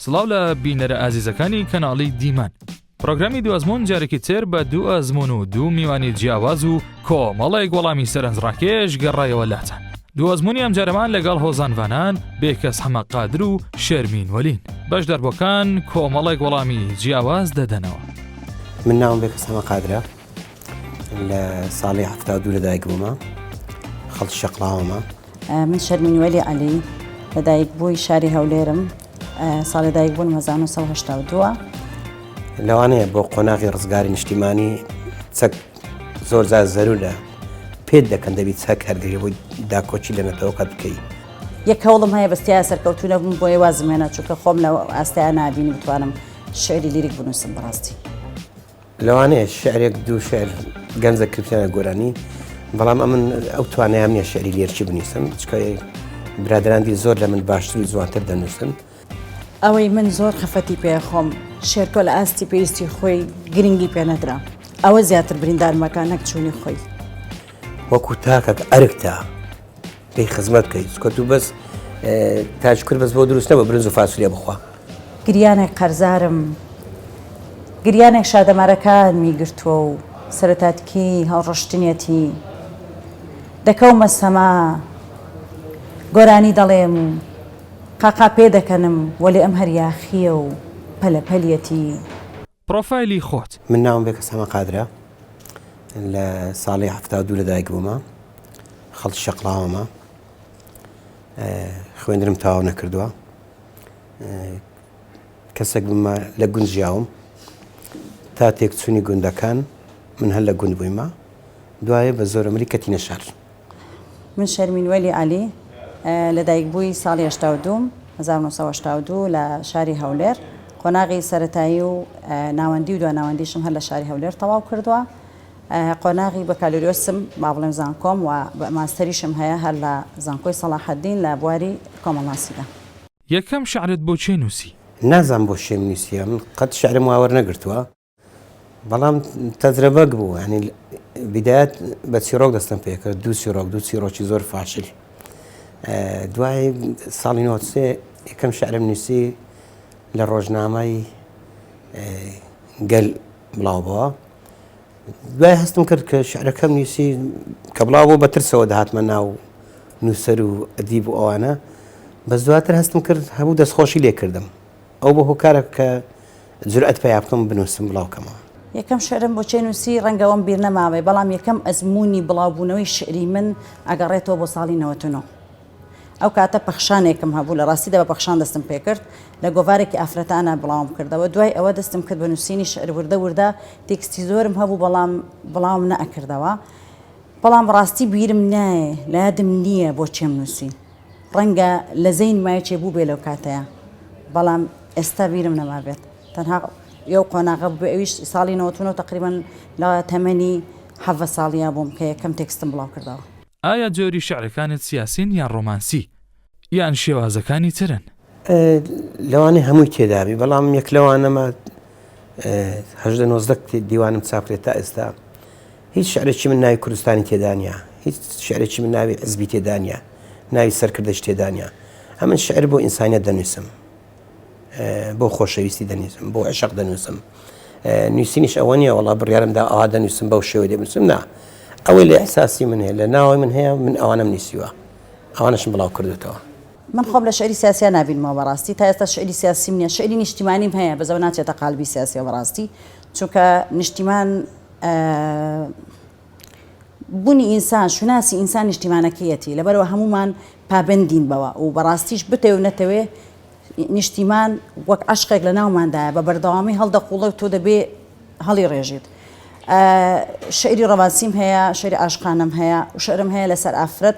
سڵاو لە بینەرە ئازیزەکانی کەناڵی دیمان. پرۆگرامی دوازمون جارێکی تر بە دوو ئەزمون و دوو میوانی جیاواز و کۆمەڵێک وەڵامی سەرنجڕاکێش گەڕایەوە لاتان. دوازمونی ئەم جارەمان لەگەڵ هۆزانوانان بێکەس حەمە قادر و شێرمین وەلین. بەش دەربۆکان کۆمەڵێک وەڵامی جیاواز دەدەنەوە. من ناوم بێکەس حەمە قادرە، لە ساڵی 72 لەدایک بوومە، خەڵکی شەقڵاوەمە. من شەرمین وەلی عەلی، لەدایک بووی شاری هەولێرم، ساڵی دایک بوون 1982. لەوانەیە بۆ قۆناغی ڕزگاری نیشتیمانی چەک زۆر زار زەرورە پێت دەکەن دەبی چەک هەرگەری بۆی داکۆچی لە نەتەوەکەت بکەی. یەک هەوڵم هەیە بەستیای سەرکەوتوونە بووم بۆ وازمێنە، چونکە خۆم لە ئاستەیە نابینی بتوانم شعری لیریک بنووسم. بەڕاستی لەوانەیە شعرێک دوو شعر گەنجە کردیانە گۆرانی، بەڵام ئەمن ئەو توانایام نییە شعری لێرچی بنووسم، چکە برادرانی زۆر لە من باشتر و جوانتر دەنووسن. ئەوەی من زۆر خەفەتی پێ خۆم شێرکۆ لە ئاستی پێویستی خۆی گرنگی پێ نەدرا، ئەوە زیاتر بریندارمەکە نەک چوونی خۆی. وەکو تاکەک ئەرکتا پێی خزمەت بکەیت، چکە تو بەس تاجکرد بەس بۆ دروستنەوە برنج و فاسوولێ بخوا. گریانێک قەرزارم، گریانێک شادەمارەکان میگرتووە و سەرەتاتکی هەڵڕشتنیەتی دەکەومە سەما، گۆرانی دەڵێم و قاقا پێ دەکەنم، وەلی ئەم هەریاخیە و پەلەپەلیەتی. پرۆفایلی خۆت. من ناوم بێکەس حەمە قادرە، لە ساڵی 72 لەدایک بوومە، خەڵکی شەقڵاوەمە، خوێندرم تەواو نەکردووە، کەسێک بمە لە گوند ژیاوم تا تێکچوونی گوندەکان من هەر لە گوند بوویمە، دوایە بە زۆرەمەری کەتینە شار. من شەرمین وەلی عەلی، لەدایک بووی ساڵی 1982 لە شاری هەولێر، قۆناغی سەرەتایی و ناوەندی و دواناوەندیشم هەر لە شاری هەولێر تەواو کردووە. قۆناغی بەکالۆریۆسم با بڵێم زانکۆم و ماستەریشم هەیە هەر لە زانکۆی سەلاحەدین لە بواری کۆمەڵاسیدا. یەکەم شعرت بۆ چێ نووسی؟ نازانم بۆ شێم نووسیە، من قەت شعرم واوەر نەگرتووە، بەڵام تەجربەک بوو، ینی بیدایەت بە چیرۆک دەستم پێکرد، دوو چیرۆکی زۆر فاشل. دوای ساڵی 93 یەکەم شعرم نووسی لە ڕۆژنامەی گەل بڵاو بووە. دوای هەستم کرد کە شعرەکەم نووسی کە بڵاو بوو بەترسەوە دەهاتمە ناو نووسەر و ئەدیب و ئەوانە، بەس دواتر هەستم کرد هەموو دەستخۆشی لێ کردم، ئەو بە هۆکارە کە جورئەت پێیا بکەم بنووسم بڵاوکەمەوە. یەکەم شعرم بۆ چێ نووسی ڕەنگەوەم بیر نەماوێ، بەڵام یەکەم ئەزمموی بڵاوبوونەوەی شعری من ئەگەڕێتەوە بۆ ساڵی 99. ئەو کاتە پەخشانێکم هەبوو، لە ڕاستیدا بە پەخشان دەستم پێکرد، لە گۆڤارێکی ئافرەتانە بڵاوم کردەوە. دوای ئەوە دەستم کرد بە نووسینی شعر وردە تێکستی زۆرم هەبوو، بەڵام بڵاوم نەئەکردەوە. بەڵام ڕاستی بیرم نایە، لە یادم نییە بۆ چێم نووسی، ڕەنگە لە زەین مایەکێ بوو بێ لەو کاتەیە، بەڵام ئێستا بیرم نەمابێت. تەنها یەو قۆناغە بوو، ئەویش ساڵی 99 تقریباً لە تەمەنی 7 ساڵیا بووم کە یەکەم تێکستم بڵاو کردەوە. ئایا جۆری شعرەکانت سیاسین یان ڕۆمانسی یان شێوازەکانی ترن؟ لەوانەیە هەمووی تێدابی، بەڵام یەک لەوانەمە 19 دیوانم چاپرێت تا ئێستا هیچ شعرێکی من ناوی کوردستانی تێدانە، هیچ شعرێکی من ناوی حزبی تێدانە، ناوی سەرکردەش تێدانە. هەمن شعر بۆ ئینسانیەت دەنووسم، بۆ خۆشەویستی دەنووسم، بۆ عشق دەنووسم. نووسینیش ئەوە نییە وەڵا بڕیارمدا ئاوا دەنووسم بەو شێوە دەنووسم، نا، ئەوەی لە ئەحساسی من هەیە، لە ناوی من هەیە، من ئەوانم نووسیوە، ئەوانەشم بڵاو کردوێتەوە. من خۆم لە شعری سیاسیە نابینمەوە بەڕاستی، تا ئێستا شعری سیاسیم نییە، شعری نیشتیمانیم هەیە، بەزەوە ناچێتە قالبی سیاسیە بەڕاستی، چونکە نیشتیمان بوونی ئینسان، شوناسی ئینسان نیشتیمانەکەیەتی، لەبەرەوە هەمومان پابندین بەوە و بەڕاستیش بتێ و نەتەوێ نیشتیمان وەک عشقێک لە ناوماندایە، بە بەردەوامی هەڵدەقوڵە و تۆ دەبێ هەڵی ڕێژیت. شعری ڕەواسیم هەیە، شعری عاشقانم هەیە، و شعرم هەیە لەسەر ئافرەت،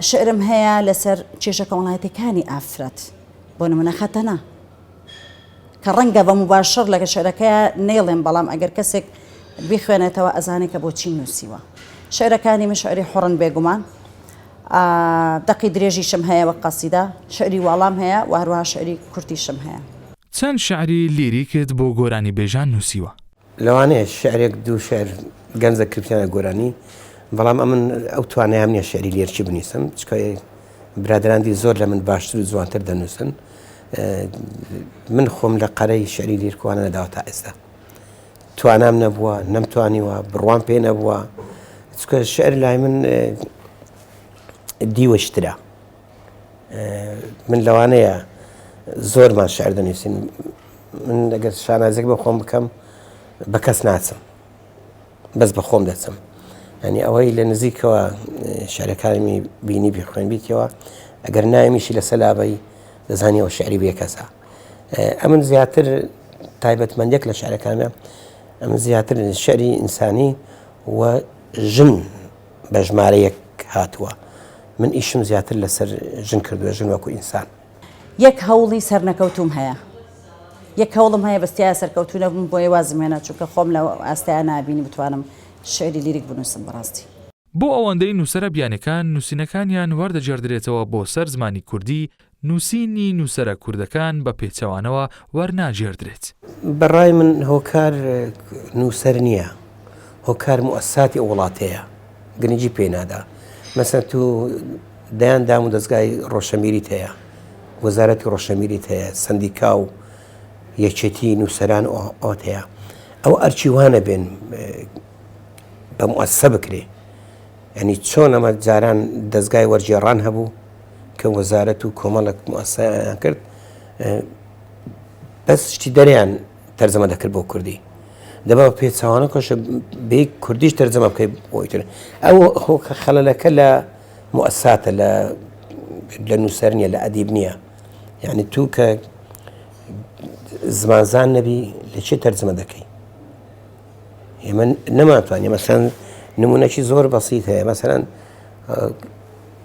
شعرم هەیە لەسەر کێشە کۆمەڵایەتیەکانی ئافرەت، بۆ نمونە خەتەنا، کە ڕەنگە بە مباشر لە شعرەکەیە نێڵێم، بەڵام ئەگەر کەسێک بیخوێنێتەوە ئەزانێت کە بۆچی نووسیوە. شعرەکانی من شعری حوڕن بێگومان، دەقی درێژیشم هەیە وەک قەسیدە، شعری واڵام هەیە و هەروەها شعری کورتیشم هەیە. چەند شعری لیریکت بۆ گۆرانی بێژان نووسیوە؟ لەوانەیە شعرێک دوو شعر گەنجە کردیانە گۆرانی، بەڵام ئەمن ئەو توانایام نییە شعری لێرچی بنووسم، چکە برادرانی زۆر لە من باشتر و جوانتر دەنووسن. من خۆم لە قەرەی شعری لیرکوانە نەداوە تا ئێستا توانام نەبووە نەمتوانیوە بڕوان پێ نەبووە چکە شعر لای من دیوەشترا من لەوانەیە زۆرمان شعر دەنووسین من ئەگەر شانازێک بە خۆم بکەم بە کەس ناچم بەس بە خۆم دەچم ینی ئەوەی لە نزیکەوە شعرەکانی بینی بخوێن بیتەوە ئەگەر نایمیشی لە سەلابەی دەزانیەوە شعری بێ کەسە ئەمن زیاتر تایبەتمەندێک لە شعرەکانە ئەمە زیاتر شعری ئینسانی و ژن بە ژمارەیەک هاتووە من ئیشم زیاتر لەسەر ژن کردووە ژن وەکو ئینسان یەک هەوڵی سەرنەکەوتوم هەیە یەک هەوڵم هەیە بەستیای سەرکەوتو نەبووم بۆ وازمێنە چونکە خۆم لە ئاستایە نابینی بتوانم شعری لیریک بنووسم بەڕاستی بۆ ئەوەندەی نووسەرە بیانەکان نووسینەکانیان وەردەجێردرێتەوە بۆ سەر زمانی کوردی نووسینی نووسەرە کوردەکان بە پێچەوانەوە وەرناجێردرێت بەڕای من هۆکار نووسەر نییە هۆکار موەسساتی وڵاتەیە گرنگی پێنادا مەسەن تو دایان دام و دەستگای ڕۆشەمیریت هەیە وەزارەتی ڕۆشەمیریت هەیە سندیکا و یەکێتی نووسەران ئەوت هەیە ئەو ئەرچیوانە بێن بە موەسسە بکرێ ینی چۆن ئەمە جاران دەستگای وەرجێڕان هەبوو کە وەزارەت و کۆمەڵک موەسسەیان کرد بەس شتی دەریان تەرجەمە دەکرد بۆ کوردی دەبا پێچەوانە کۆشە بێ کوردیش تەرجەمە بکەی بۆیتر ئەو خەلەلەکە لە موەسساتە لە نووسەر نیە لە ئەدیب نییە یعنی تو کە زمانزان نەبی لە چێ تەرجەمە دەکەی ئێمە نەماتوانێ مەسەن نمونەکی زۆر بەسیط هەیە مەسەرەن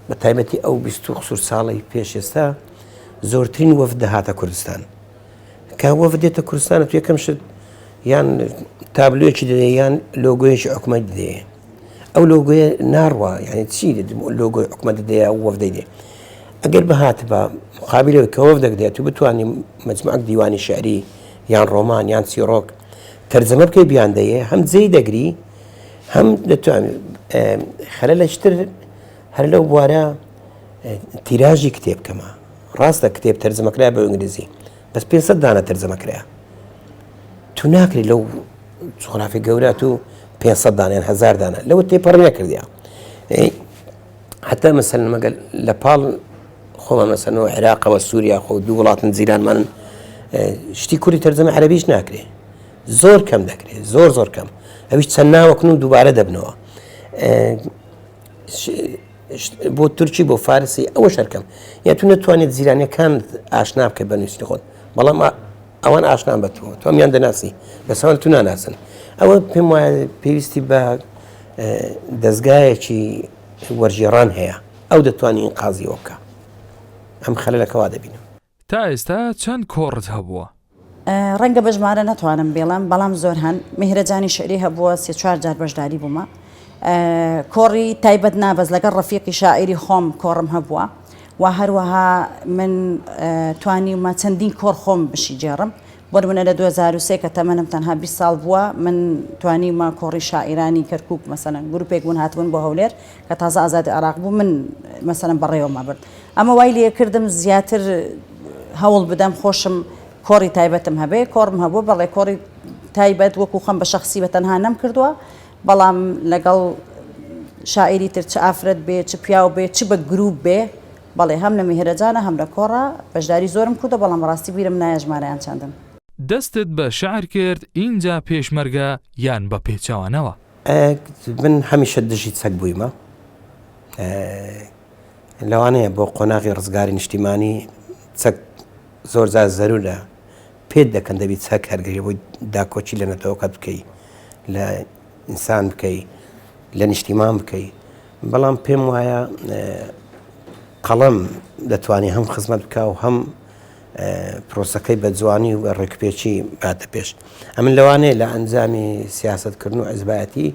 بە تایبەتی ئەو 20 ساڵی پێش ئێستا زۆرترین وەفد دەهاتە کوردستان کە وەفد دێتە کوردستانە تو یەکەم شت یان تابلوێکی دەدێ یان لۆگۆیەکی حکومەت دێ ئەو لۆگۆیە ناڕوە یعنی چی لۆگۆی حکومەت دەدەیە ئەو وەفدەی دێ ئەگەر بەهات بە مقابلەوەی کە وەفدێک دێت و بتوانانی مەجموعەک دیوانی شعری یان ڕۆمان یان چیرۆک تەرجەمە بکەی بیان دەیە هەم جێی دەگری هەم دەتوانێت خەلەلەشتر هەر لەو بوارە تیراژی کتێب بکەمە ڕاستە کتێب تەرجەمەکرا بە ئینگلیزی بەس 500 دانە تەرجەمەکرا تو ناکری لەو جوغرافی گەورە تو 500 دانیان 1000 دانە لەوە تێپەڕ نەکردیا حتا مەسەلەن مەگەل لە پاڵ خۆمە مەسەلەنەوە عێراقەوە سووریا خۆ دوو وڵاتن جیرانمانن شتی کوردی تەرجەمە عەرەبیش ناکرێ زۆر کەم دەکرێت زۆر کەم ئەویش چەند ناوەکن و دووبارە دەبنەوە بۆ تورکی بۆ فارسی ئەوە شەرکەم یا تو نەتوانێت زیرانیەکان ئاشنا بکە بە نووسینی خۆت بەڵام ئەوان ئاشنان بە تۆ ئەمیان دەناسی بەسەوان تو ناناسن ئەوە پێم وایە پێویستی بە دەستگایەکی وەرجێڕان هەیە ئەو دەتوانانی ئینقازیەوە بکە ئەم خەلەلەکەوا دەبینم تا ئێستا چەند کۆڕت هەبووە ڕەنگە بە ژمارە نەتوانم بێڵم بەڵام زۆر هەن میهرەجانی شعری هەبووە 3-4 جار بەشداری بوومە کۆڕی تایبەت نابەز لەگەڵ ڕەفیقی شاعری خۆم کۆڕم هەبووە و هەروەها من توانیمە چەندین کۆڕ خۆم بشی جێڕم بۆ نمونە لە 2003 کە تەمەنم تەنها 20 ساڵ بووە من توانیمە کۆڕی شاعیرانی کەرکووک مەسەلەن گروپێک بوون هاتبوون بۆ هەولێر کە تازە ئازادی عێراق بوو من مەسەلەن بەڕێوەمە برد ئەمە وای لێ کردم زیاتر هەوڵ بدەم خۆشم کۆڕی تایبەتم هەبێ کۆڕم هەبوو بەڵێ کۆڕی تایبەت وەکو خەم بە شخصی بە تەنها نەم کردووە بەڵام لەگەڵ شاعری تر چ ئافرەت بێ چ پیاو بێ چ بە گروپ بێ بەڵێ هەم لە میهرەجانە هەم لە کۆڕە بەشداری زۆرم کردو بەڵام ڕاستی بیرم نایە ژمارەیان چەندن دەستت بە شعر کرد اینجا پێشمەرگە یان بە پێچەوانەوە من هەمیشە دژی چەک بوویمە لەوانەیە بۆ قۆناغی ڕزگاری نیشتیمانی چەک زۆر زار زەرورە پێت دەکەن دەبیت چەک هەرگەری بۆی داکۆچی لە نەتەوەکەت بکەی لە ئینسان بکەی لە نیشتیمان بکەی بەڵام پێم وایە قەڵەم دەتوانێت هەم خزمەت بکە و هەم پرۆسەکەی بە جوانی و ڕێکپێکی باتە پێش ئەمن لەوانەیە لە ئەنجامی سیاسەتکردن و حیزبایەتی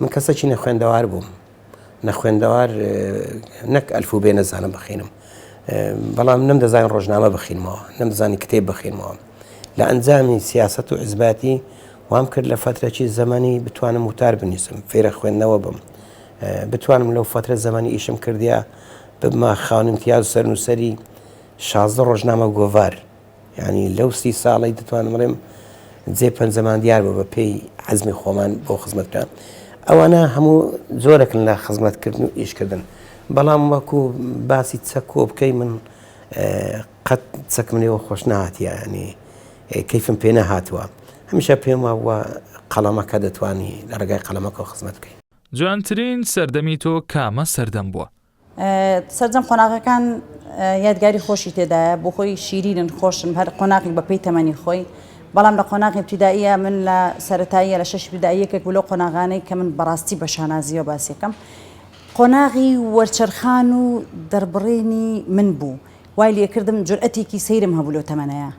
من کەسێکی نەخوێندەوار بووم نەخوێندەوار نەک ئەلفوبێ نەزانم بخینم بەڵام نەمدەزانین ڕۆژنامە بخینمەوە نەمدەزانی کتێب بخینمەوە لە ئەنجامی سیاسەت و حیزبایەتی وام کرد لە فترەی زەمانی بتوانم وتار بنووسم فێرە خوێندنەوە بم بتوانم لەو فترە زەمانی ئیشم کردیا ببمە خاوەن امتیاز و سەرنووسەری 16 ڕۆژنامە گۆڤار ینی لەو 30 ساڵی دەتوانم بڵێم جێ پەنجەمان دیار بوو بە پێی حەزمی خۆمان بۆ خزمەتکردن ئەوانە هەموو زۆرێکن لە خزمەتکردن و ئیشکردن بەڵام وەکو باسی چەک کۆ بکەی من قەت چەکم لێەوە خۆش نهاتیە ینی کەیفم پێ نەهاتووە هەمیشە پێم وە قەڵەمەکە دەتوانی لە ڕێگای قەڵەمەکە خزمەت بکەی. جوانترین سەردەمی تۆ کامە سەردەم بووە؟ سەرجەم قۆناغەکان یادگاری خۆشی تێدایە بۆ خۆی شیرینن خۆشن هەر قۆناغی بە پێی تەمەنی خۆی بەڵام لە قۆناغی ابتیدائیە من لە سەرەتاییە لە 6 ابتیدائیەکێک بوو لەو قۆناغانەی کە من بەڕاستی بە شانازیەوە باسیەکەم قۆناغی وەرچەرخان و دەربڕێنی من بوو وای لێکردم جورئەتێکی سەیرم هەبوو لەو تەمەنەیە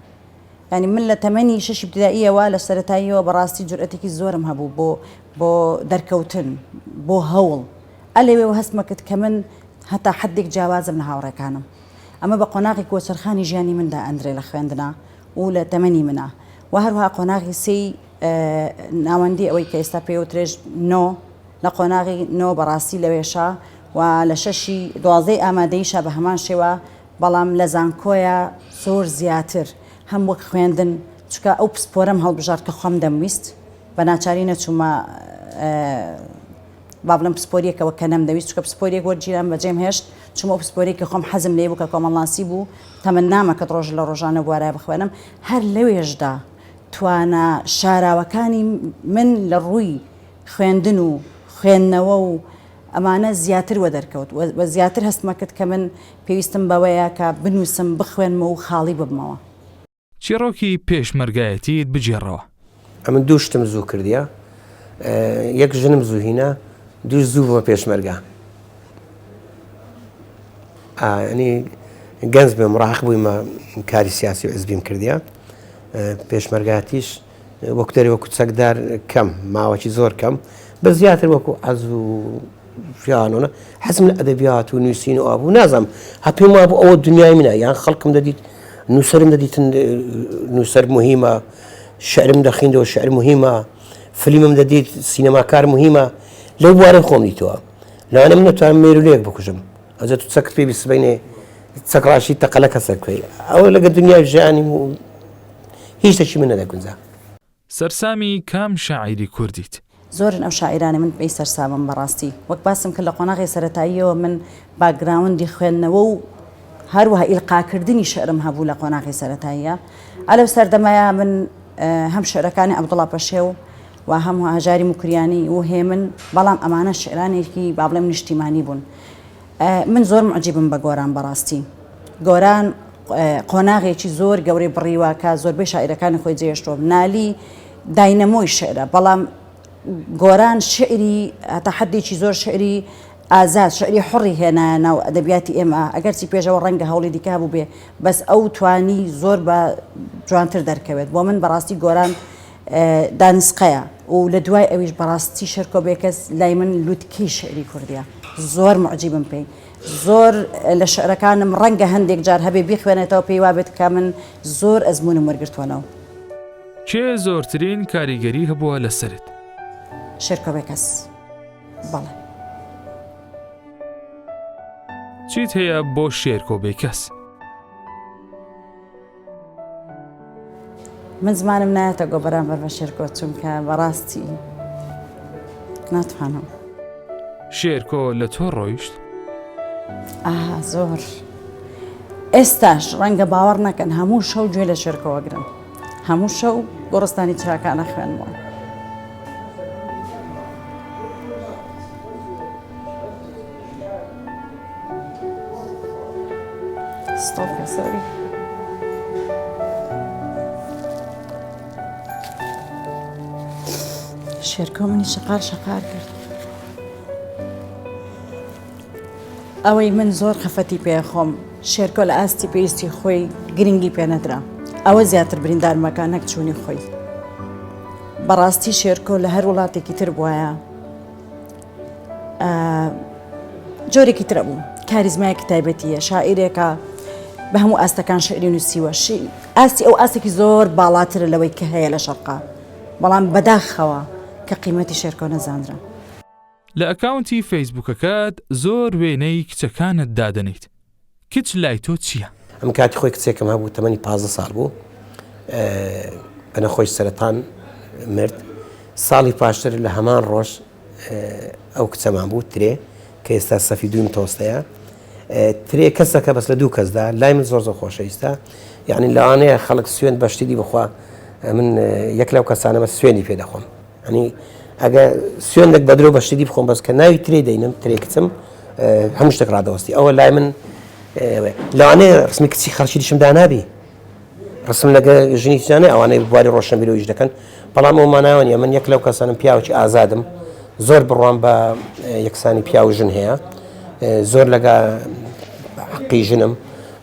ینی من لە تەمەنی 6 ابتیدائیەوە لە سەرەتاییەوە بەڕاستی جورئەتێکی زۆرم هەبوو بۆ دەرکەوتن بۆ هەوڵ ئەلێوێ هەستمە کرد کە من هەتا حدێک جیاوازم لە هاوڕێکانم ئەمە بە قۆناغی وەرچەرخانی ژیانی مندا ئەندرێ لە خوێندنا و لە تەمەنی منە و هەروها قۆناغی سێی ناوەندی ئەوەی کە ئێستا پێوترێژ نۆ لە قۆناغی نۆ بەڕاستی لەوێشە و لە 6 دوازدەی ئامادەیشە بە هەمان شێوە بەڵام لە زانکۆیە زۆر زیاتر هەم وەک خوێندن چکە ئەو پسپۆرەم هەڵبژار کە خۆم دەمویست بە ناچاری نەچوومە با بڵم پسپۆریەکەوە کە نەمدەویست چکە پسپۆریەک وەرگیران بەجێم هێشت چوومە پسپۆریەکە خۆم حەزم لێ بوو کە کۆمەڵانسی بوو تەمەنامە کە ڕۆژ لە ڕۆژانە بوارای بخوێنم هەر لەوێشدا توانە شاراوەکانی من لە ڕووی خوێندن و خوێندنەوە و ئەمانە زیاتر وە دەرکەوت و زیاتر هەستمە کرد کە من پێویستم بەوەیە کە بنووسم بخوێنمە و خاڵی ببمەوە. چیرۆکی پێشمەرگایەتیت بجێڕەوە؟ ئەمن دوو شتم زوو کردیە یەک ژنم زوو هینە دوو زوو بۆ پێشمەرگە ینی گەنج بێ مڕاق بوویمە کاری سیاسی و حزبیم کردیە پێشمەرگاتیش وەکتەری وەکو چەکدار کەم ماوەکی زۆر کەم بە زیاتر وەکو عەز و ژیانۆنە حەزم لە ئەدەبیات و نووسین و ئابوو نازانم هەپێم وابوو ئەوە دنیای منە یان خەڵکم دەدیت نووسەرم دەدیتن نووسەر مهمە شعرم دەخیندەوە شعر مهمە فلیمم دەدیت سینەماکار مهمە لەو بوارە خۆم دیتەوە لەوانە من نەتوانم مێرولەیەک بکوژم ئەجە تو چەکت پێ بیست بینێ چەکڕاشی تەقەلە کەسە کوێ ئەوە لەگە دنیای ژیانی و هیچ شتێکی من نەدەگونجا. سەرسامی کام شاعیری کوردیت؟ زۆرن ئەو شاعیرانە من پێی سەرسامم بەڕاستی وەک باسم کرد لە قۆناغی سەرەتاییەوە من باگراوندی خوێندنەوە و هەروەها ئیلقاکردنی شعرم هەبوو لە قۆناغی سەرەتاییە ئەلەو سەردەمایە من هەم شعرەکانی عەبدوڵڵا پەشێو و هەموو هاژاری موکریانی و هێمن بەڵام ئەمانە شعرانێکی با بڵێم نیشتیمانی بوون. من زۆر معجیبم بە گۆران بەڕاستی گۆران قۆناغێکی زۆر گەورەی بڕیواکە زۆربەی شاعیرەکانی خۆی جێهێشتووە نالی داینەمۆی شعرە بەڵام گۆران شعری هەتا حەدێکی زۆر شعری ئازاد شعری حڕی هێنا ناو ئەدەبیاتی ئێمە ئەگەرچی پێشەوە ڕەنگە هەوڵی دیکە بوو بێ بەس ئەو توانی زۆر بە جوانتر دەرکەوێت بۆ من بەڕاستی گۆران دانسقەیە و لە دوای ئەویش بەڕاستی شەرکۆ بێکەس لای من لوتکەی شعری کوردیە زۆر معجیبم پێی زۆر لە شعرەکانم ڕەنگە هەندێک جار هەبێ بیخوێنێتەوە پێی وابێت کە من زۆر ئەزمونم وەرگرتووەنەوە. چێ زۆرترین کاریگەری هەبووە لەسەرت؟ شەرکۆ بێکەس بەڵێ. چیت هەیە بۆ شێرکۆ بێکەس؟ من زمانم نایەتە گۆ بەرامبەر بە شێرکۆ چونکە بەڕاستی ناتوانم. شێرکۆ لە تۆ ڕۆیشت؟ زۆر ئێستاش ڕەنگە باوەڕ نەکەن هەموو شەو گوێ لە شێرکۆوەگرن هەموو شەو گۆڕستانی چراکانە خوێنمەوە. سەوری شێرکۆ منی شقار کرد ئەوەی من زۆر خەفەتی پێ خۆم شێرکۆ لە ئاستی پێویستی خۆی گرنگی پێ نەدرا ئەوە زیاتر بریندارمەکە نەک چوونی خۆی بەڕاستی شێرکۆ لە هەر وڵاتێکی تر بووایە جۆرێکی ترە بوو کاریزمایەکی تایبەتیە شاعیرێکە بە هەموو ئاستەکان شعری نووسیوە ئاستی ئەو ئاستێکی زۆر باڵاترە لەوەی کە هەیە لە شەرقا بەڵام بەداخەوە کە قیمەتی شێرکۆ نەزانرا. لە ئەکاونتی فەیسبووکەکەت زۆر وێنەی کچەکانت دادەنیت کچ لای تۆ چییە؟ ئەم کاتی خۆی کچێکم هەبوو تەمەنی 15 ساڵ بوو بەنەخۆی سەرەتان مرد ساڵی پاشتر لە هەمان ڕۆژ ئەو کچەمان بوو ترێ کە ئێستا سەفی دویم تۆستەیە ترێ کەسەکە بەس لە دوو کەسدا لای من زۆر خۆشەویستە یعنی لەوانەیە خەڵک سوێن بەشتیدی بخوا من یەک لەو کەسانەمە سوێنی پێ دەخۆم ینی ئەگە سوێندێک بەدرۆ بەشتیدی بخۆم بەس کە ناوی ترێ دەینم ترێ کچم هەموو شتێک ڕادەوەستی ئەوە لای من لەوانەیە ڕسمی کچی خەڵکی دیشم دانابی ڕسم لەگە ژنی جانێ ئەوانەی بواری ڕۆشنبیرەوەیش دەکەن بەڵام ئەوماناوە نیە من یەک لەو کەسانم پیاوەکی ئازادم زۆر بڕوام بە یەکسانی پیا و ژن هەیە زۆر لەگە حەقی ژنم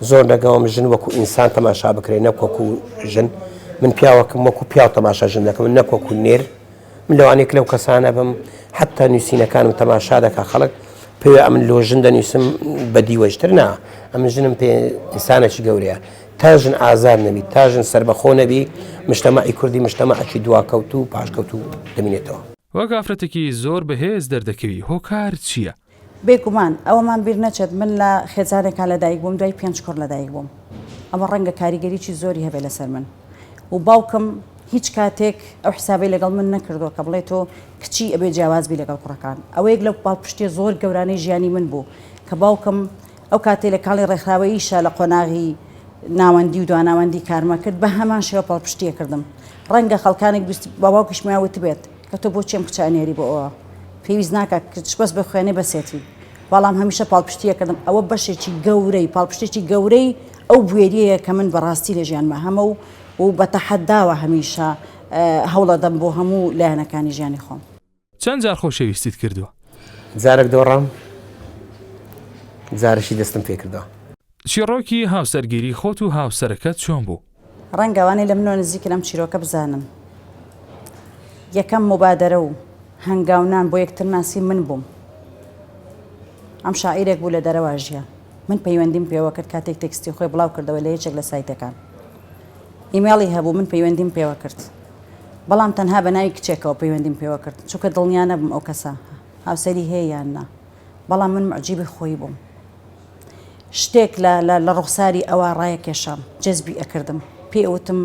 زۆر لەگەڵم ژن وەکو ئینسان تەماشا بکرێ نەکوەکو ژن من پیاوەکەم وەکو پیا و تەماشا ژن دەکەم من نەکوەکو نێر من لەوانەیەک لەو کەسانە بم حتا نووسینەکانم تەماشا دەکا خەڵک پێوە ئەمن لۆ ژن دەنووسم بەدیوەشتر نا ئەمن ژنم پێ ئینسانێکی گەورەیە تا ژن ئازار نەبی تا ژن سربەخۆ نەبی مشتەماعی کوردی مشتەماعێکی دواکەوت و پاشکەوت و دەمێنێتەوە وەک ئافرەتێکی زۆر بەهێز دەردەکەوی هۆکار چییە؟ بێگومان ئەوەمان بیر نەچێت من لە خێزانێکا لەدایک بووم دوای 5 کوڕ لەدایک بووم ئەمە ڕەنگە کاریگەریی زۆری هەبێ لەسەر من و باوکم هیچ کاتێک ئەو حسابی لەگەڵ من نەکردووە کە بڵێت تۆ کچی ئەبێ جیاوازبی لەگەڵ کوڕەکان ئەوەیەک لەو پاڵپشتێ زۆر گەورانەی ژیانی من بوو کە باوکم ئەو کاتێ لە کاڵی ڕێکخراوەییشە لە قۆناغی ناوەندی و دواناوەندی کارمە کرد بە هەمان شێوە پاڵپشتیە کردم ڕەنگە خەڵکانێک بە باوکیش ماوت بێت کە تۆ بۆ چێم کچانێری بۆ ئەوە پێویست ناکە کچ بەس بخوێنێ بەسێتی بەڵام هەمیشە پاڵپشتیە کردم ئەوە بەشێکی گەورەی پاڵپشتێکی گەورەی ئەو بوێریەیە کە من بەڕاستی لە ژیانمە هەمە و بەتەحەداوە هەمیشە هەوڵە دەم بۆ هەموو لایەنەکانی ژیانی خۆم. چەند جار خۆشەویستیت کردووە؟ جارێک دۆڕام جارشی دەستم پێ کردەوە. چیرۆکی هاوسەرگیری خۆت و هاوسەرەکەت چۆن بوو؟ ڕەنگەوانەی لە منۆ نزیکە لەم چیرۆکە بزانم. یەکەم مبادرە و هەنگاونان بۆ یەکتر ناسی من بووم. ئەم شاعیرێک بوو لە دەرەوە ژیان. من پەیوەندیم پێوە کرد کاتێک تێکستی خۆی بڵاو کردەوە لە یەکێک لە سایتەکان. ئیمێڵی هەبوو من پەیوەندیم پێوە کرد. بەڵام تەنها بە ناوی کچێکەوە پەیوەندیم پێوە کرد. چونکە دڵنیا نەبووم ئەو کەسە هاوسەری هەیە یان نا. بەڵام من معجیبی خۆی بووم. شتێک لە ڕوخساری ئەوە ڕایەکێشام جەزبی ئەکردم. پێوتم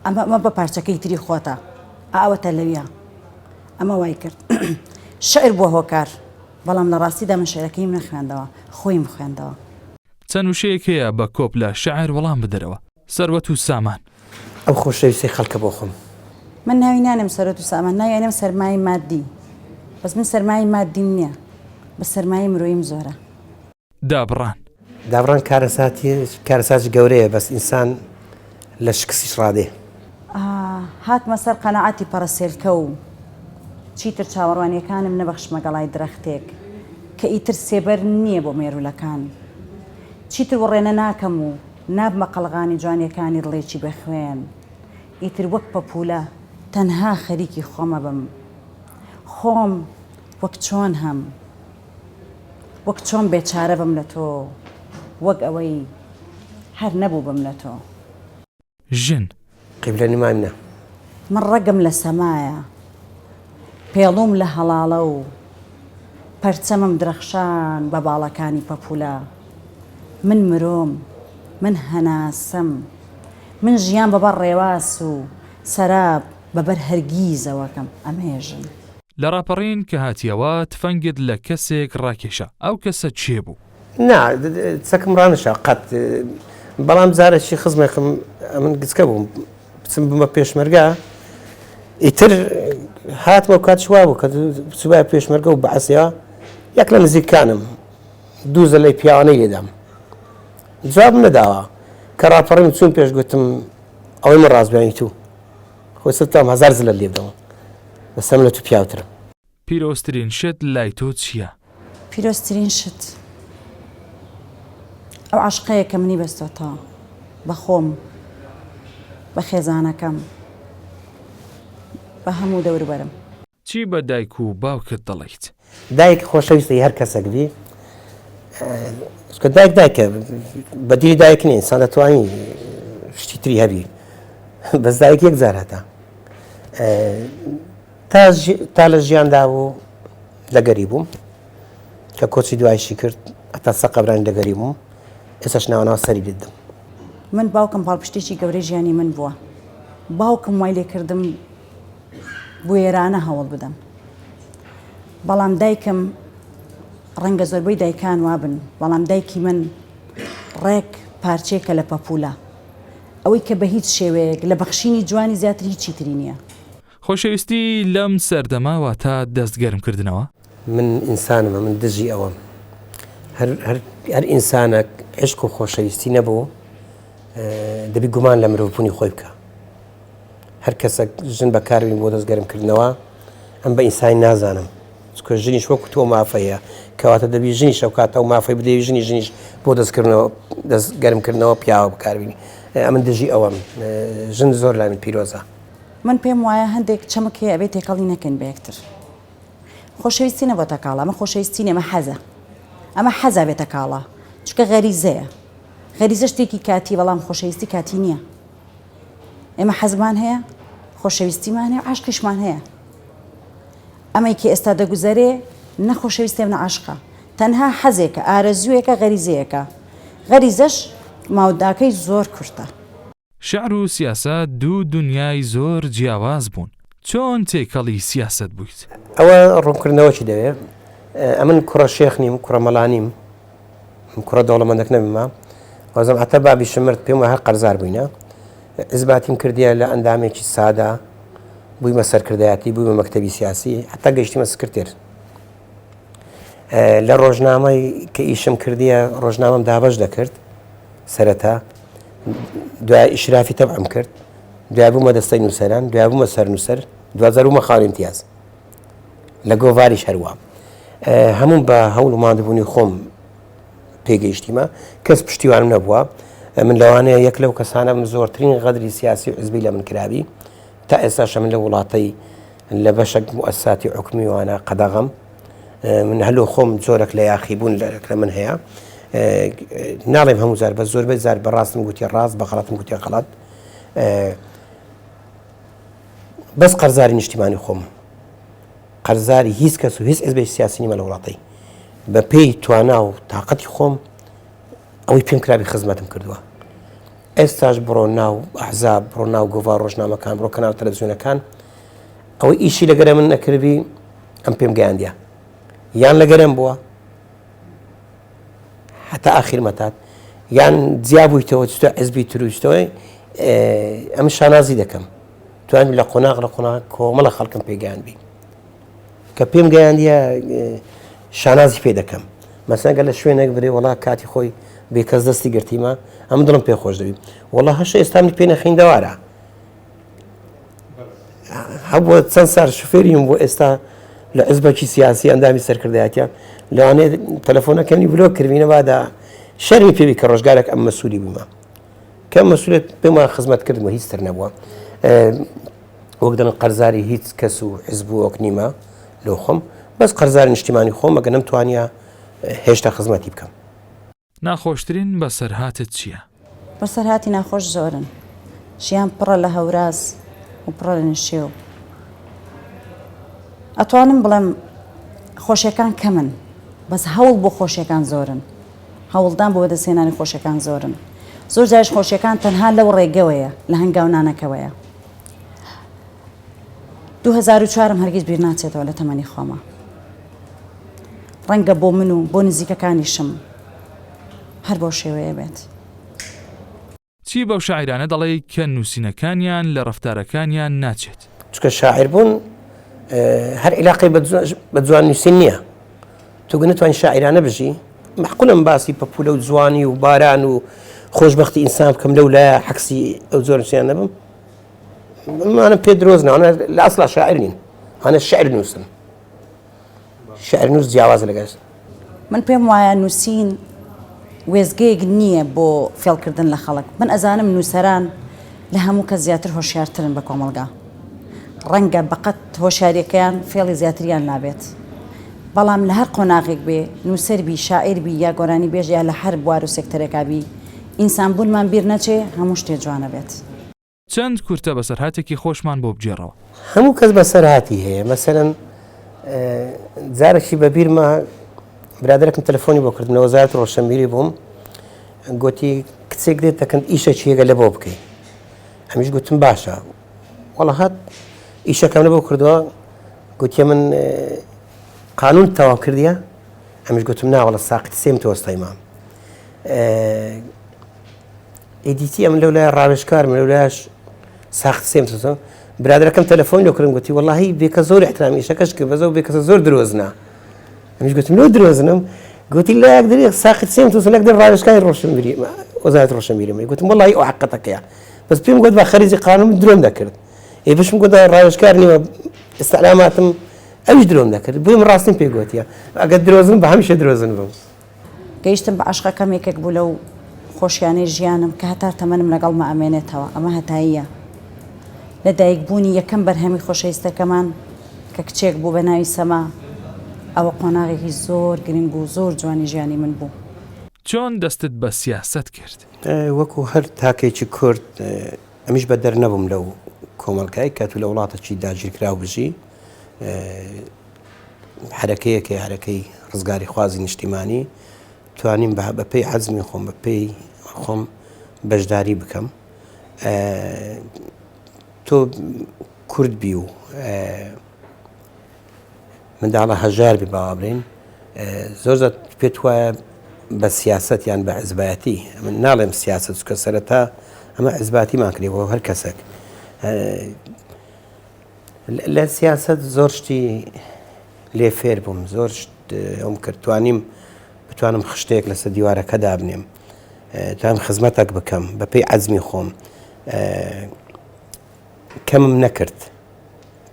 ئەمە بە پارچەکەی تری خۆتە. ئاوەتە لەویە. ئەمە وای کرد. شعر بووە هۆکار. بەڵام لە ڕاستیدا من شعرەکەیم نەخوێندەوە خۆیم خوێندەوە. چەند وشەیەک هەیە بە کۆپ لە شەعر وەڵام بدەرەوە سەروەت و سامان. ئەو خۆشەویستی خەڵکە بۆ خۆم. من ناوی نانم سەرەت و سامان ناویانم سەرمای مادی. بەس من سەرمای مادیم نییە بە سەرمای مرۆیم زۆرە. دابڕان کارەساتی گەورەیە بەس ئینسان لە شکستیش ڕادێ. هاتمە سەر قەنەعەتی پەرەسێلکە و چیتر چاوەڕوانیەکانم نەبەخشمە گەڵای درەختێک کە ئیتر سێبەر نییە بۆ مێرولەکان. چیتر وەڕێنە ناکەم و نابمە قەڵغانی جوانیەکانی دڵێکی بەخوێن. ئیتر وەک پەپولە تەنها خەریکی خۆمە بم. خۆم وەک چۆن هەم وەک چۆن بێچارە بم لە تۆ وەک ئەوەی هەر نەبوو بم لە تۆ. ژن قیبلە نیمای منە. من ڕەگم لە سەمایە پێڵوم لە هەڵاڵە و پەرچەمم درەخشان بە باڵەکانی پەپولە. من مرۆم من هەناسم من ژیان بەبەر ڕێواس و سەراب بەبەر هەرگیزەوەکەم ئەمێژن. لە ڕاپەڕین کە هاتیەوە تفەنگت لە کەسێک ڕاکێشە ئەو کەسە چێ بوو؟ نا چەکم ڕانەشە قەت بەڵام جارێکی خزمێکم ئەمن گچکە بووم بچم بمە پێشمەرگا ئیتر هاتمە کات شوا بوو کە سوبای پێشمەرگە و بەعسییا یەک لە نزیکانم دووزە لەی پیاوانەی لێدام جواب نەداوە کە ڕاپەڕیم چوون پێش گوتم ئەوەی من ڕازبیانی تو خۆی ستام هەزار زلە لێبدەوە بەسەم لە تو پیاوترم. پیرۆستترین شت لای تۆ چییە؟ پیرۆستترین شت ئەو عاشقەیە کە منی بەستۆتەوە بە خۆم بە خێزانەکەم بە هەموو دەوروبەرم. چی بە دایک و باوکت دەڵێیت؟ دایک خۆشەویستی هەر کەسێک بی دایک دایکە بەدیری دایک نیە ئینسان دەتوانی شتی تری هەبی بەس دایک یەک جار هەتا تا لە ژیاندا بوو لەگەری بووم کە کۆچی دوایشی کرد هەتا سە قەبرانی لەگەری بووم ئێستاش ناوەناوە سەری دیدم. من باوکم پاڵپشتێکی گەورەی ژیانی من بووە باوکم وای لێ کردم بۆ ئێرانە هەوڵ بدەم بەڵام دایکم ڕەنگە زۆربەی دایکان وابن بەڵام دایکی من ڕێک پارچێکە لە پەپولە ئەوەی کە بە هیچ شێوەیەک لە بەخشینی جوانی زیاتر هیچی تری نییە. خۆشەویستی لەم سەردەماوە تا دەستگەرمکردنەوە؟ من ئینسانمە، من دژی ئەوەم. هەر ئینسانێک عشق و خۆشەویستی نەبوو دەبی گومان لە مرۆڤبوونی خۆی بکە. هەر کەسێک ژن بەکاربین بۆ دەستگەرمکردنەوە ئەم بە ئینسانی نازانم چکە ژنیش وەکو تۆ مافەیە کەواتە دەبی ژنیش ئەو کاتەوە مافەی بدەی ژنیش بۆ دەستگەرمکردنەوە پیاوە بکاربینی. ئەمن دژی ئەوەم. ژن زۆر لای من پیرۆزە. من پێم وایە هەندێک چەمک هەیە ئەبێ تێکەڵی نەکەن بە یەکتر. خۆشەویستی نەبۆتە کاڵە، ئەمە خۆشەویستی نێمە حەزە. ئەمە حەزە بێتە کاڵە چکە غەریزەیە. غەریزە شتێکی کاتی بەڵام خۆشەویستی کاتی نییە. ئێمە حەزمان هەیە، خۆشەویستیمان هەیە، عاشقیشمان هەیە. ئەمەیکی ئێستا دەگوزارێ نەخۆشەویستێ منە عاشقە. تەنها حەزێکە، ئارەزوویەکە، غەریزەیەکە. غەریزەش ماوداکەی زۆر کورتە. شعر و سیاسەت دوو دنیای زۆر جیاواز بوون. چۆن تێکەڵی سیاسەت بوویت؟ ئەوە ڕوونکردنەوەکی دەوێت. ئەمن کوڕە شێخ نیم، کوڕە مەڵانیم، کوڕە دەوڵەمەندێک نەبیمە. وەزم هەتا بابی شمرد پێم وە هەر قەرزار بووینە. ئیزباتیم کردیە لە ئەندامێکی سادا بوویمە سەرکردایەتی، بوویمە مەکتەبی سیاسی، هەتا گەیشتیمە سکرتێر. لە ڕۆژنامەی کە ئیشم کردیە ڕۆژنامەم دابەش دەکرد سەرەتا، دوای ئیشرافی تەبعم کرد، دوای بوومە دەستەی نووسەران، دوای بوومە سەرنووسەر، دوازەر بوومە خاڵ امتیاز لە گۆڤاریش هەروە. هەموو بە هەوڵ و مادەبوونی خۆم پێگەیشتیمە، کەس پشتیوانم نەبووە. من لەوانەیە یەک لەو کەسانە من زۆرترین غەدری سیاسی و حزبی لە من کرابی تا ئێستاشە من لە وڵاتەی لە بەشێک موەسساتی حکومی وانە قەدەغەم. من هەلو خۆم زۆرێک لە یاخیبوون لە من هەیە. ناڵێم هەموو زار بە زۆربەی زار بەڕاستم گوتی ڕاست، بە غەڵەتم گوتی غەڵەت. بەس قەرزاری نیشتیمانی خۆم، قەرزاری هیچ کەس و هیچ حزبێکی سیاسی نیمە لە وڵاتەی. بە پێی توانا و تااقەتی خۆم ئەوەی پێم کرابی خزمەتم کردووە. ئێستاش بڕۆ ناو ئەحزاب، بڕۆ ناو گۆڤار ڕۆژنامەکان، بڕۆ کەناڵ تەلەڤیزیۆنەکان، ئەوەی ئیشی لەگەرە من نەکردبی ئەم پێم گەیاندیە. یان لەگەرم بووە حتا ئاخیر مەتات، یان جیابوویتەوە چتە حزبی ترویشتەوەی ئەم شانازی دەکەم. توانم لە قۆناغ کۆمەڵە خەڵکم پێگەیاندبی کە پێم گەیاندیە شانازی پێ دەکەم. مەسەڵەن گەر لە شوێنێک برێ وەڵا کاتی خۆی بێکەس دەستی گرتیمە ئەم دڵم پێ خۆش دەبی. وەڵا هەشە ئێستامی پێ نەخیندەوارە. هەبووە چەند سار شوفێریم بۆ ئێستا لە حزبێکی سیاسی ئەندامی سەرکردایەتیان لەوانەیە تەلەفۆنەکەنی بلۆک کردوینە بادا شەرمی پێوی کە ڕۆژگارێک ئەم مەسوولی بوومە کە مەسوولێت پێم وایە خزمەت کردمە هیچ تر نەبووە. وەک دەڵێن قەرزاری هیچ کەس و حزب و وەک نیمە لەو خۆم، بەس قەرزاری نیشتیمانی خۆم ئەگە نەمتوانیە هێشتا خزمەتی بکەم. ناخۆشترین بەسەرهاتت چییە؟ بەسەرهاتی ناخۆش زۆرن، ژیان پڕە لە هەوراز و پڕە لە نشێو. ئەتوانم بڵێم خۆشیەکان کەمن، بەس هەوڵ بۆ خۆشیەکان زۆرن، هەوڵدان بۆ بەدەستهێنانی خۆشیەکان زۆرن. زۆر جاریش خۆشیەکان تەنها لەو ڕێگەوەیە لە هەنگاونانەکەوەیە. 2004 هەرگیز بیر ناچێتەوە لە تەمەنی خۆمە. ڕەنگە بۆ من و بۆ نزیکەکانیشم هەر بۆ شێوەیە بێت. چی بەو شاعیرانە دەڵێ کە نووسینەکانیان لە ڕەفتارەکانیان ناچێت؟ چکە شاعیر بوون هەر عیلاقی بە جوان نووسین نییە. تۆ نتوانین شاعیرانە بژی. محقولم باسی پەپولە و جوانی و باران و خۆشبەختی ئینسان بکەم لەو لایە حەکسی ئەو زۆر نووسیان نەبم. ئەمانە پێ درۆزنە، ئەوانە لە ئەسڵا شاعیر نین، ئەوانە شعر نووسن. شعر نووس جیاواز لەگەڵ. من پێم وایە نووسین وێزگەیەک نییە بۆ فێڵکردن لە خەڵک. من ئەزانم نووسەران لە هەموو کە زیاتر هۆشیارترن بە کۆمەڵگا. ڕەنگە بەقەت هۆشیاریەکەیان فێڵی زیاتریان نابێت. بەڵام لە هەر قۆناغێک بێ نووسەر بی، شاعیر بی، یا گۆرانی بێژ یا لە هەر بوار و سێکتەرێکا بی، ئینسان بوونمان بیر نەچێ هەموو شتێ جوانە بێت. چەند کورتە بەسەرهاتێکی خۆشمان بۆ بجێڕەوە؟ هەموو کەس بەسەرهاتی هەیە. مەسەلەن جارێکی بەبیرمە برادەرێکم تەلەفۆنی بۆ کردنەوە وەزارەتی ڕۆشنبیری بووم، گوتی کچێک دێت دەکەن ئیشێکی هێگە لە بۆ بکەیت ئەمیش گوتم باشە وەڵا هات ئیشەکەم لە بۆ کردووە گوتیە من قانون تەواو کردیە ئەمیش گوتم ناوەڵە ساقیت سێم تۆستایمە ئیدیتی ئەم لەولای ڕاوێژکارم لەولایش ساخت سێم تۆستە برادەکەم تەلەفۆن لێ کردم گوتی وەڵاهی بێکە زۆر احترامی ئیشەکەش کرد بەزە و بێکەسە زۆر درۆزنە ئەمیش گوتم لۆ درۆزنم گوتی لا يقدر ساقط سيم توصل يقدر رايش كاين روشنبيري وزاره روشنبيري قلت والله هي حقتك يا بس بيم قد خريجي قانون دروم ذكرت اي باش نقول رايش كارني استعلاماتهم ايش دروم ذكرت بيم راسين في قوت يا اقد دروزن بهمش دروزن بو گەیشتم بە عشقەکەم یەکێک بوو لەو خۆشیانەی ژیانم کە هەتا تەمەنم لەگەڵمە ئەمێنێتەوە ئەمە هەتاییە لە دایکبوونی یەکەم بەرهەمی خۆشەویستەکەمان کە کچێک بوو بە ناوی سەما ئەوە قۆناغێکی زۆر گرنگ و زۆر جوانی ژیانی من بوو. چۆن دەستت بە سیاست کرد؟ وەکو هەر تاکێکی کورد ئەمیش بە دەرنەبووم لەو کۆمەڵگای کە تو لە وڵاتێکی داگیرکراو بژی حرەکەیەکی حرەکەی ڕزگاری خوازی نیشتیمانی توانیم بە پێی حەزمی خۆم بە پێی خۆم بەشداری بکەم تۆ کورد بی و منداڵە هەژار بی باوا بڵێن زۆر زۆر پێت وایە بە سیاست یان بە حیزبایەتی من ناڵێم سیاست چکە سەرەتا ئەمە حیزبایەتیمان کردەوە هەر کەسێک لە سیاست زۆر شتی لێ فێر بووم زۆر ئەوم کرد بتوانم خشتێک لەسەر دیوارەکە دابنێم توانم خزمەتێک بکەم بە پێی عەزمی خۆم کەمم نەکرد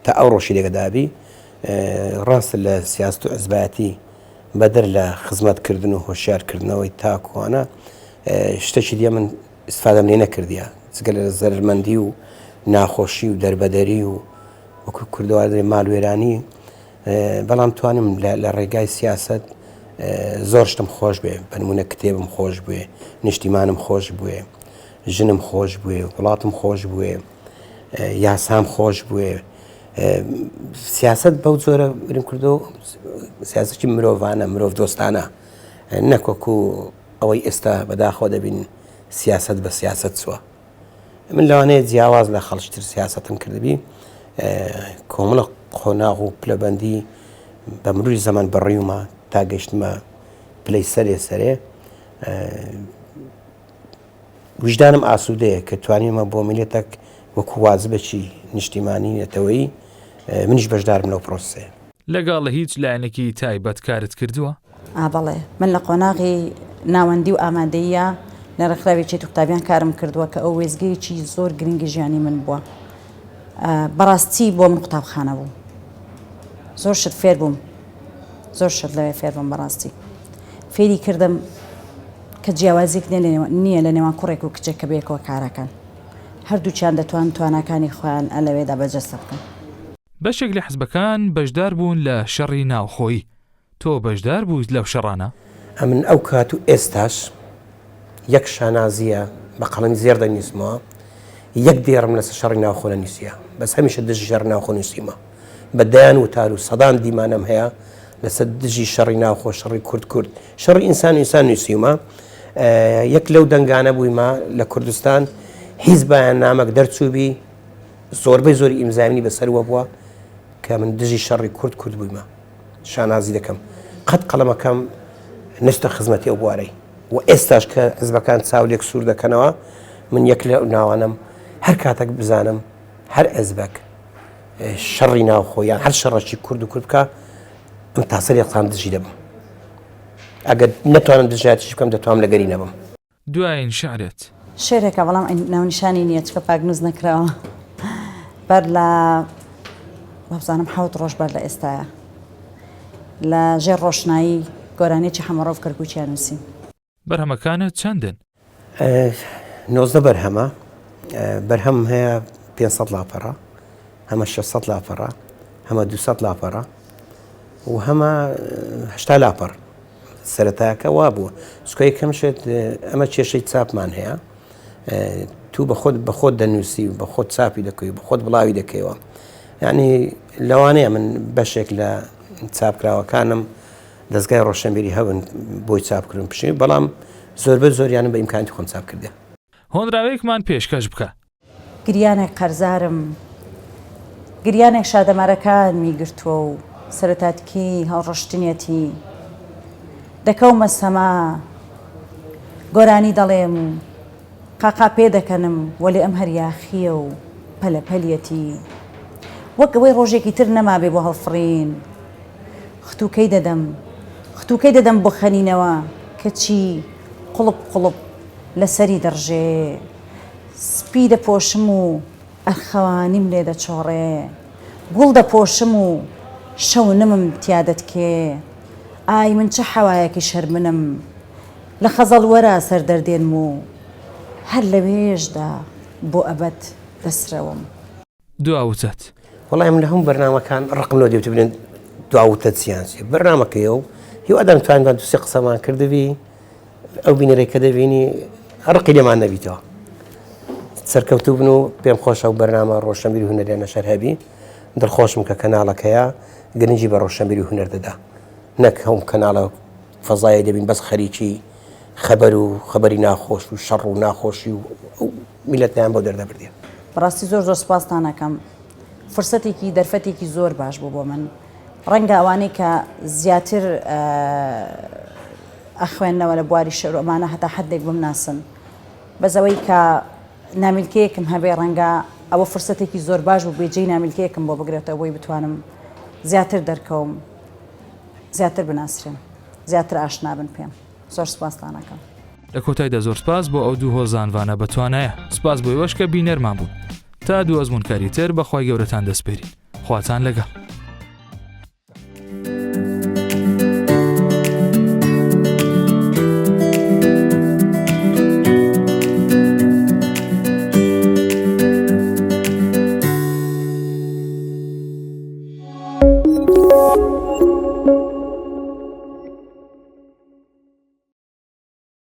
تا ئەو ڕۆژی لێگەدابی ڕاست لە سیاست و حیزبایەتی بەدەر لە خزمەتکردن و هۆشیارکردنەوەی تاکوانە شتێکی دیە من ئیسفادەم لێ نەکردیە جگە لە زەرمەندی و ناخۆشی و دەربەدەری و وەکو کردووادەی ماڵوێرانی بەڵام توانم لە ڕێگای سیاست زۆر شتم خۆش بێ بەنمونە کتێبم خۆش بووێ نیشتیمانم خۆش بووێ ژنم خۆش بووێ وڵاتم خۆش بووێ یاسام خۆش بووێ سیاست بەو جۆرە برم کردو سیاستی مرۆڤانە مرۆڤ دۆستانە نەکۆکو ئەوەی ئێستا بەداخۆ دەبین سیاست بە سیاست چووە من لەوانەیە جیاواز لە خەڵکتر سیاستم کردبی کۆمەڵە قۆناغ و پلەبەندی بە مروری زەمان بەڕیومە تا گەشتمە پلەی سەرێ وجدانم ئاسوودەیە کە توانیمە بۆ میلێتێک وەکو وازبێکی نیشتیمانی نێتەوەی منیش بەشدارم لەو پرۆسێ لەگەڵ هیچ لایەنێکی تایبەت کارت کردووە؟ بەڵێ من لە قۆناغی ناوەندی و ئامادەیە لە ڕێکخراوێکی قوتابیان کارم کردووە کە ئەو وێزگەیەکی زۆر گرنگی ژیانی من بووە بەڕاستی بۆ من قوتابخانە بوو زۆر شت فێر بووم زۆر شت لەوێ فێر بووم بەڕاستی فێری کردم کە جیاوازێک نییە لە نێوان کوڕێک و کچێک کە بەیەکەوە کارەکەن هەردووچیان دەتوان توانەکانی خۆیان ئەلەوێدا بەجەستە بکەن بەشێک لە حزبەکان بەشدار بوون لە شەڕی ناوخۆیی تۆ بەشدار بوو لەو شەڕانە؟ ئەمن ئەو کات و ئێستاش یەک شانازیە بە قەڵەمی زێر دەنووسمەوە یەک دێڕم لەسەر شەڕی ناوخۆ نەنووسیە بەس هەمیشە دژی شەڕ ناوخۆ نووسیمە بە دەیان و تار و سەدان دیمانەم هەیە لەسەر دژی شەڕی ناوخۆ شەڕی کورد شەڕی ئینسان و ئینسان نووسیمە یەک لەو دەنگانە بوویمە لە کوردستان حیزبیان نامەک دەرچووبی زۆربەی زۆری ئیمزاوینی بەسەرەوە بووە کە من دژی شەڕی کورد بوویمە شانازی دەکەم قەت قەڵەمەکەم نشتە خزمەتی ئەو بوارەی و ئێستاش کە حزبەکان چاولێک سوور دەکەنەوە من یەک لە ناوانم هەر کاتێک بزانم هەر حیزبێک شەڕی ناوخۆیان هەر شەڕێکی کورد بکە ئەم تاسەرێکتان دژی دەبم ئەگەر نەتوانم دژایەتیش بکەم دەتوانم لەگەری نەبم دوایین شعرت شێرێکە بەڵام ناونیشانی نییە چکە پاگنووز نەکراوە بەر لە بەبزانم حوت ڕۆژ بەر لە ئێستاە لە ژێر ڕۆشنایی گۆرانێکی هەمەڕۆڤ کەرکووچیان نووسین بەرهەمەکانت چەندن؟ 19 بەرهەمە بەرهەم هەیە 500 لاپەڕە هەمە 600 لاپەڕە هەمە 200 لاپەڕە و هەمە 80 لاپەڕ سەرەتایەکە وا بووە سکۆی کەمشێت ئەمە کێشەی چاپمان هەیە تو بە خۆت دەنووسی و بە خۆت چاپی دەکەی بە خۆت بڵاوی دەکەیەوە یعنی لەوانەیە من بەشێک لە چاپکراوەکانم دەستگای ڕۆشنبیری هەبن بۆی چاپکردن پشی بەڵام زۆربە زۆریانم بە ئیمکانی خۆم چاپ کردێ. هۆنراوەیەکمان پێشکەش بکە. گریانێک قەرزارم، گریانێک شادەمارەکان میگرتووە و سەرەتاتکی هەڵڕشتنیەتی دەکەومە سەما گۆرانی دەڵێم و قاقا پێ دەکەنم وەلی ئەم هەریاخیە و پەلەپەلیەتی وەک ئەوەی ڕۆژێکی تر نەمابێ بۆ هەڵفڕین ختوکەی دەدەم بۆ خەنینەوە کەچی قوڵب قوڵب لەسەری دەڕژێ سپی دەپۆشم و ئەرخەوانیم لێ دەچۆڕێ گوڵ دەپۆشم و شەونمم تیادەتکێ ئای من چه حەوایەکی شەرمنم لە خەزەڵ وەرە سەر دەردێنم و هەر لەوێژدا بۆ ئەبەت دەسرەوم. دواوتت وەڵام لە هەموو بەرنامەکان ڕقمەوە دێت ببێن دواوتە چیانسی بەرنامەکەیە و هیوادام توانیان دووسێ قسەمان کردبی ئەو بینەرێک کە دەبینی ڕقی لێمان نەبیتەوە سەرکەوتوو بن و پێم خۆشە و بەرنامە ڕۆشنبیری هونەریانە شەر هەبی دڵخۆشم کە کەناڵەکەیە گرنگی بە ڕۆشنبیری هونەر دەدا نەک هەم کەناڵە فەزایە دەبین بەس خەریکی خەبەر و خەبەری ناخۆش و شەڕ و ناخۆشی و میلەتیان بۆ دەردەبردێ. بەڕاستی زۆر سوپاستان ئەەکەم فرسەتێکی دەرفەتێکی زۆر باش بوو بۆ من ڕەنگە ئەوانەی کە زیاتر ئەخوێندنەوە لە بواری شەعر و ئەمانە هەتا حدێک بمناسن بەزەوەی کە نامیلکەیەکم هەبێ ڕەنگە ئەوە فرسەتێکی زۆر باش بوو بێجێی نامیلکەیەکم بۆ بگرێتەوە بۆی بتوانم زیاتر دەرکەوم زیاتر بناسرێن زیاتر ئاشنا بن پێم. زۆر سوپاستان ئەەکەم. لە کۆتایدا زۆر سپاس بۆ ئەو دوو هۆزانوانە بەتوانایە سپاس بۆی وەشکە بینەرمان بوون تا دوو ئەزمونکاری تر بەخوای گەورەتان دەسپێرین خواتان لەگەڵ.